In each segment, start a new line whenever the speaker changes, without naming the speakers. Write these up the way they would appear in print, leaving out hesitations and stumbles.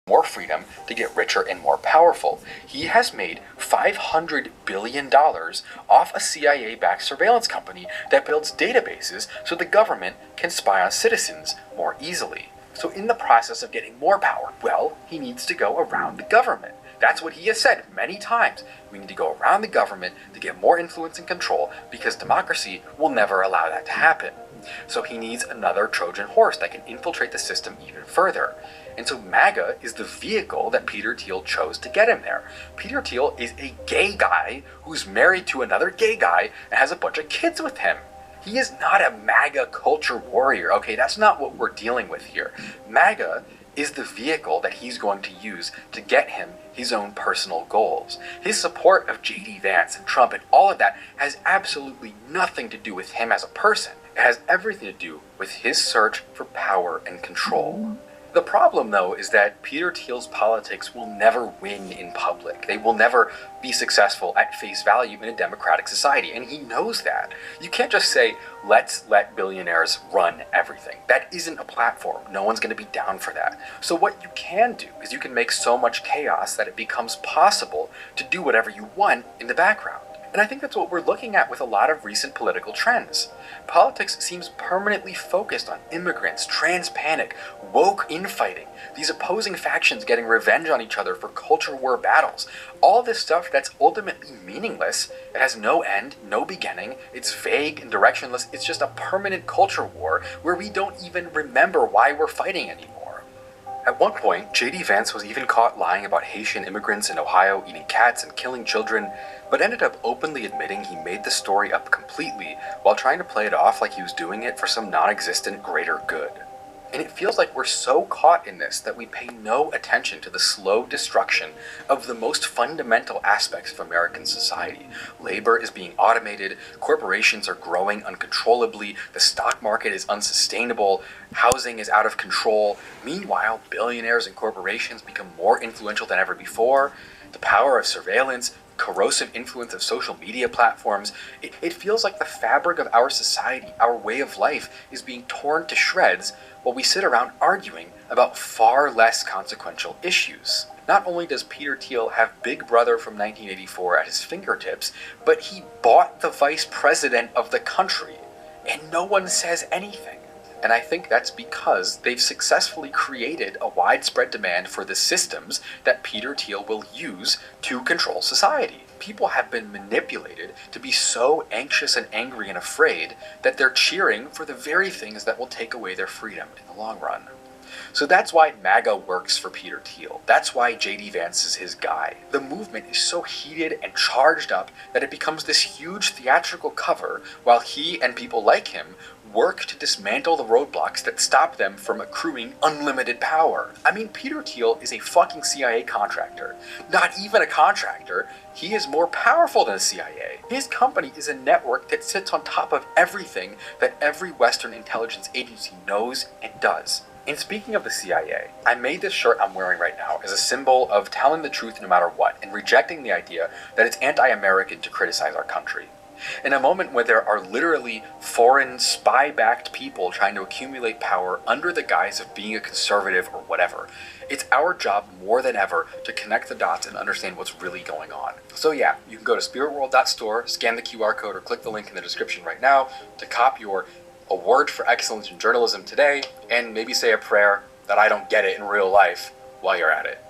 more freedom to get richer and more powerful. He has made $500 billion off a CIA-backed surveillance company that builds databases so the government can spy on citizens more easily. So in the process of getting more power, well, he needs to go around the government. That's what he has said many times. We need to go around the government to get more influence and control because democracy will never allow that to happen. So he needs another Trojan horse that can infiltrate the system even further. And so MAGA is the vehicle that Peter Thiel chose to get him there. Peter Thiel is a gay guy who's married to another gay guy and has a bunch of kids with him. He is not a MAGA culture warrior, okay? That's not what we're dealing with here. MAGA is the vehicle that he's going to use to get him his own personal goals. His support of J.D. Vance and Trump and all of that has absolutely nothing to do with him as a person. It has everything to do with his search for power and control. The problem, though, is that Peter Thiel's politics will never win in public. They will never be successful at face value in a democratic society, and he knows that. You can't just say, let's let billionaires run everything. That isn't a platform. No one's going to be down for that. So what you can do is you can make so much chaos that it becomes possible to do whatever you want in the background. And I think that's what we're looking at with a lot of recent political trends. Politics seems permanently focused on immigrants, trans panic, woke infighting, these opposing factions getting revenge on each other for culture war battles. All this stuff that's ultimately meaningless. It has no end, no beginning, it's vague and directionless, it's just a permanent culture war where we don't even remember why we're fighting anymore. At one point, J.D. Vance was even caught lying about Haitian immigrants in Ohio eating cats and killing children, but ended up openly admitting he made the story up completely while trying to play it off like he was doing it for some non-existent greater good. And it feels like we're so caught in this that we pay no attention to the slow destruction of the most fundamental aspects of American society. Labor is being automated, corporations are growing uncontrollably, the stock market is unsustainable, housing is out of control. Meanwhile, billionaires and corporations become more influential than ever before. The power of surveillance, corrosive influence of social media platforms, it feels like the fabric of our society, our way of life, is being torn to shreds while we sit around arguing about far less consequential issues. Not only does Peter Thiel have Big Brother from 1984 at his fingertips, but he bought the vice president of the country, and no one says anything. And I think that's because they've successfully created a widespread demand for the systems that Peter Thiel will use to control society. People have been manipulated to be so anxious and angry and afraid that they're cheering for the very things that will take away their freedom in the long run. So that's why MAGA works for Peter Thiel. That's why J.D. Vance is his guy. The movement is so heated and charged up that it becomes this huge theatrical cover while he and people like him work to dismantle the roadblocks that stop them from accruing unlimited power. I mean, Peter Thiel is a fucking CIA contractor. Not even a contractor. He is more powerful than the CIA. His company is a network that sits on top of everything that every Western intelligence agency knows and does. And speaking of the CIA, I made this shirt I'm wearing right now as a symbol of telling the truth no matter what and rejecting the idea that it's anti-American to criticize our country. In a moment where there are literally foreign spy-backed people trying to accumulate power under the guise of being a conservative or whatever, it's our job more than ever to connect the dots and understand what's really going on. So yeah, you can go to spiritworld.store, scan the QR code, or click the link in the description right now to cop your Award for Excellence in Journalism today, and maybe say a prayer that I don't get it in real life while you're at it.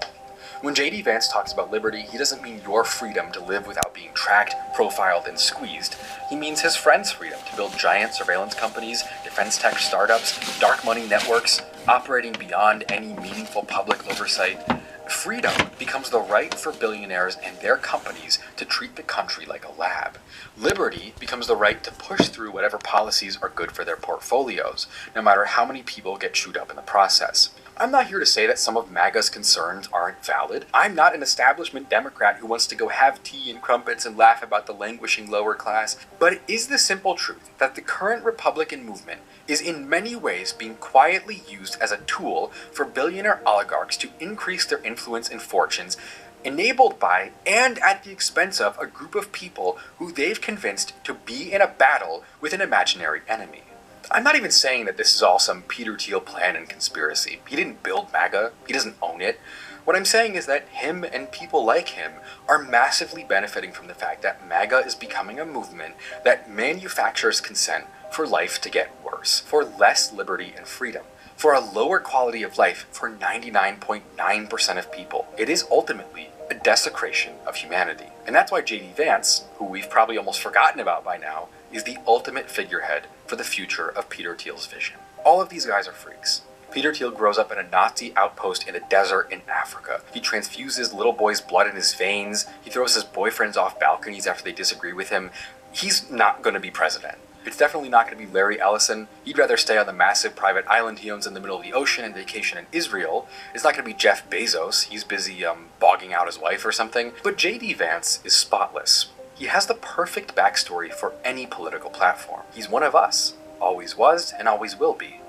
When J.D. Vance talks about liberty, he doesn't mean your freedom to live without being tracked, profiled, and squeezed. He means his friends' freedom to build giant surveillance companies, defense tech startups, dark money networks, operating beyond any meaningful public oversight. Freedom becomes the right for billionaires and their companies to treat the country like a lab. Liberty becomes the right to push through whatever policies are good for their portfolios, no matter how many people get chewed up in the process. I'm not here to say that some of MAGA's concerns aren't valid. I'm not an establishment Democrat who wants to go have tea and crumpets and laugh about the languishing lower class, but it is the simple truth that the current Republican movement is in many ways being quietly used as a tool for billionaire oligarchs to increase their influence and fortunes, enabled by and at the expense of a group of people who they've convinced to be in a battle with an imaginary enemy. I'm not even saying that this is all some Peter Thiel plan and conspiracy. He didn't build MAGA. He doesn't own it. What I'm saying is that him and people like him are massively benefiting from the fact that MAGA is becoming a movement that manufactures consent for life to get worse, for less liberty and freedom, for a lower quality of life for 99.9% of people. It is ultimately a desecration of humanity. And that's why J.D. Vance, who we've probably almost forgotten about by now, is the ultimate figurehead for the future of Peter Thiel's vision. All of these guys are freaks. Peter Thiel grows up in a Nazi outpost in a desert in Africa. He transfuses little boys' blood in his veins. He throws his boyfriends off balconies after they disagree with him. He's not going to be president. It's definitely not going to be Larry Ellison. He'd rather stay on the massive private island he owns in the middle of the ocean and vacation in Israel. It's not going to be Jeff Bezos. He's busy bogging out his wife or something. But J.D. Vance is spotless. He has the perfect backstory for any political platform. He's one of us. Always was and always will be.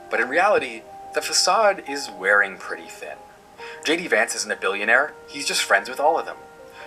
But in reality, the facade is wearing pretty thin. J.D. Vance isn't a billionaire. He's just friends with all of them.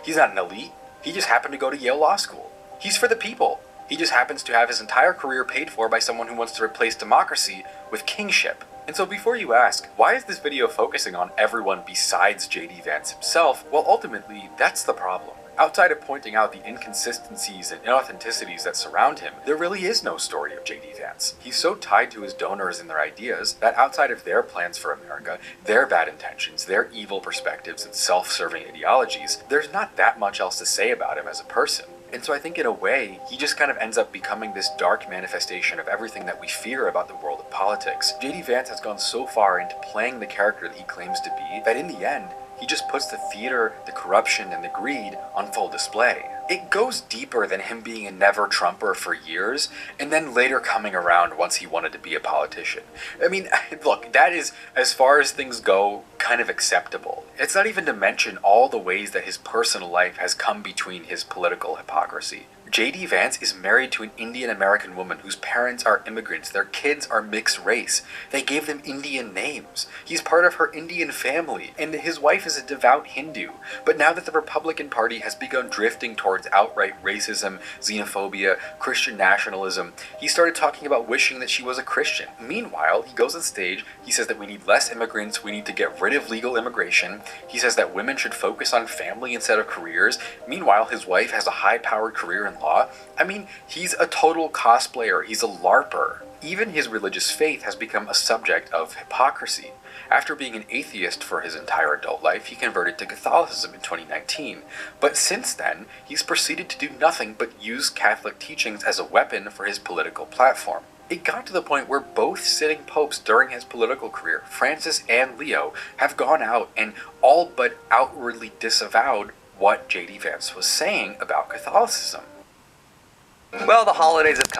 He's not an elite. He just happened to go to Yale Law School. He's for the people. He just happens to have his entire career paid for by someone who wants to replace democracy with kingship. And so before you ask, why is this video focusing on everyone besides J.D. Vance himself? Well, ultimately, that's the problem. Outside of pointing out the inconsistencies and inauthenticities that surround him, there really is no story of J.D. Vance. He's so tied to his donors and their ideas that outside of their plans for America, their bad intentions, their evil perspectives and self-serving ideologies, there's not that much else to say about him as a person. And so I think in a way, he just kind of ends up becoming this dark manifestation of everything that we fear about the world of politics. J.D. Vance has gone so far into playing the character that he claims to be, that in the end, he just puts the theater, the corruption, and the greed on full display. It goes deeper than him being a never-Trumper for years, and then later coming around once he wanted to be a politician. I mean, look, that is, as far as things go, kind of acceptable. It's not even to mention all the ways that his personal life has come between his political hypocrisy. J.D. Vance is married to an Indian American woman whose parents are immigrants. Their kids are mixed race. They gave them Indian names. He's part of her Indian family, and his wife is a devout Hindu. But now that the Republican Party has begun drifting towards outright racism, xenophobia, Christian nationalism, he started talking about wishing that she was a Christian. Meanwhile, he goes on stage, he says that we need less immigrants, we need to get rid of legal immigration. He says that women should focus on family instead of careers. Meanwhile, his wife has a high-powered career in law. I mean, he's a total cosplayer. He's a LARPer. Even his religious faith has become a subject of hypocrisy. After being an atheist for his entire adult life, he converted to Catholicism in 2019. But since then, he's proceeded to do nothing but use Catholic teachings as a weapon for his political platform. It got to the point where both sitting popes during his political career, Francis and Leo, have gone out and all but outwardly disavowed what J.D. Vance was saying about Catholicism.
Well, the holidays have come.